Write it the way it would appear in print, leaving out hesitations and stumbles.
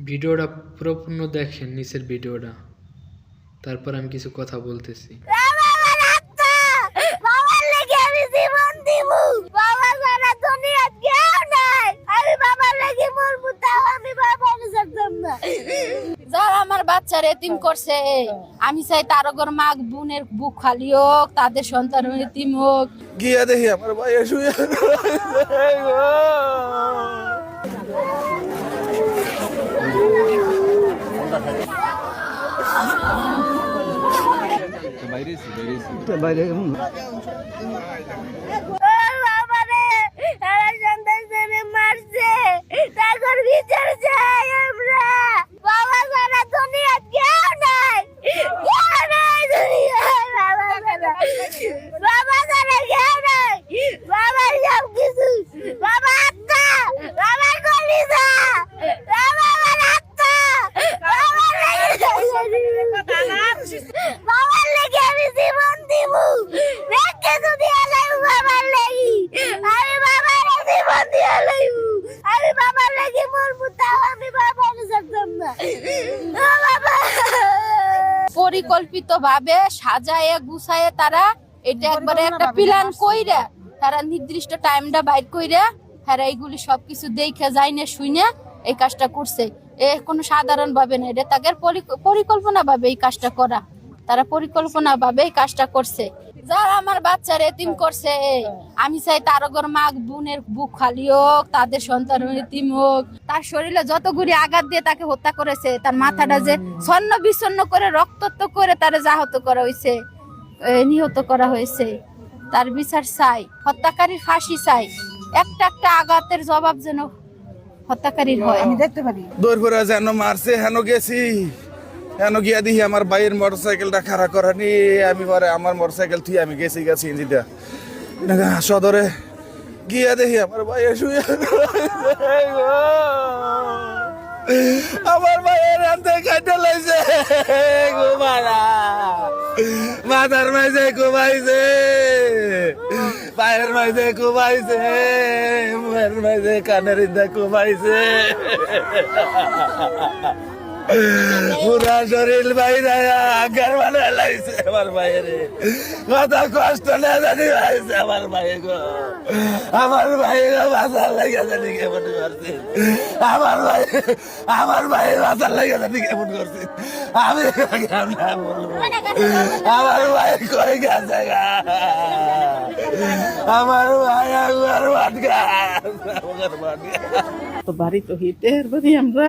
ভিডিওটা পুরোপূর্ণ দেখেন, নিচের ভিডিওটা, তারপর আমি কিছু কথা বলতেছি। যারা আমার বাচ্চার এতিম করছে, আমি চাই তার ঘর মা বোনের বুক খালি হোক, তাদের সন্তান এতিম হোক। গিয়া দেখি আমার ভাই শুয়ে বাইরে মারছে, তারপর বিচার চাই আমরা। বাবা সারা দুনিয়া কেউ নাই, কেউ নাই দুনিয়ায়। বাবা সারা কেউ নাই, বাবার সব কিছু, বাবা আত্মা, বাবার কলিজা, বাবা আমার আত্মা, বাবার লেগে আমি জীবন দিব, রেখে যদি আলাই বাবার লেগে, আমি বাবার জীবন দিয়ে লইব, আমি বাবার লেগে মরবো, তাও আমি বাবার ছাড়তাম না। পরিকল্পিত ভাবে সাজায়ে গুছায়ে তারা এটা একবারে একটা প্ল্যান কইরা, তারা নির্দিষ্ট টাইমটা বাইর কইরা, তারা এইগুলি সবকিছু দেখে যাইনে শুইনে এই কাজটা করছে। এ কোনো সাধারণ ভাবে না, এটা তাদের পরিকল্পনা ভাবে এই কাজটা করা, তারা পরিকল্পনা ভাবে এই কাজটা করছে। যারা আমার বাচ্চার এতিম করছে, আমি চাই তার ঘর মা বোনের বুক খালি হোক, তাদের সন্তান এতিম হোক। তার শরীরে যতগুলি আঘাত দিয়ে তাকে হত্যা করেছে, তার মাথাটা যে ছন্ন বিচ্ছন্ন করে রক্তাক্ত করে তারা জাহত করা হয়েছে, নিহত করা হয়েছে, তার বিচার চাই, হত্যাকারীর ফাঁসি চাই। একটা একটা আঘাতের জবাব যেন হত্যাকারীর হয়। আমি দেখতে পারি দৌড় করে যেন মারছে, হেন গেছি, হেন গিয়া দেখি আমার ভাইয়ের মোটরসাইকেলটা খাড়া করানি, আমি পরে আমার মোটরসাইকেল তুই আমি গেছি ইঞ্জিটা সদরে গিয়া দেখি আমার ভাই শুয়ে আমার ভাইয়ের হাতে কাটে লাইছে গোমারা, মাথার মাঝে ঘুমাইছে, পায়ের মাঝে ঘুমাইছে, মুখের মাঝে কানের ইন্দা ঘুমাইছে, পুরা শরীর বাইরে আগার মানে লাইছে আমার ভাইয়ের, কত কষ্ট না জানি পাইছে আমার ভাই গো, আমার ভাই বাঁচার লাগে জানি কেমন করছে, আমার ভাই বাঁচার লাগে জানি কেমন করছে, আমি বলবো আমার ভাই কই গেছে গা, আমার ভাই আমার বাদ গা, বাড়ি তো হিটের বাড়ি আমরা।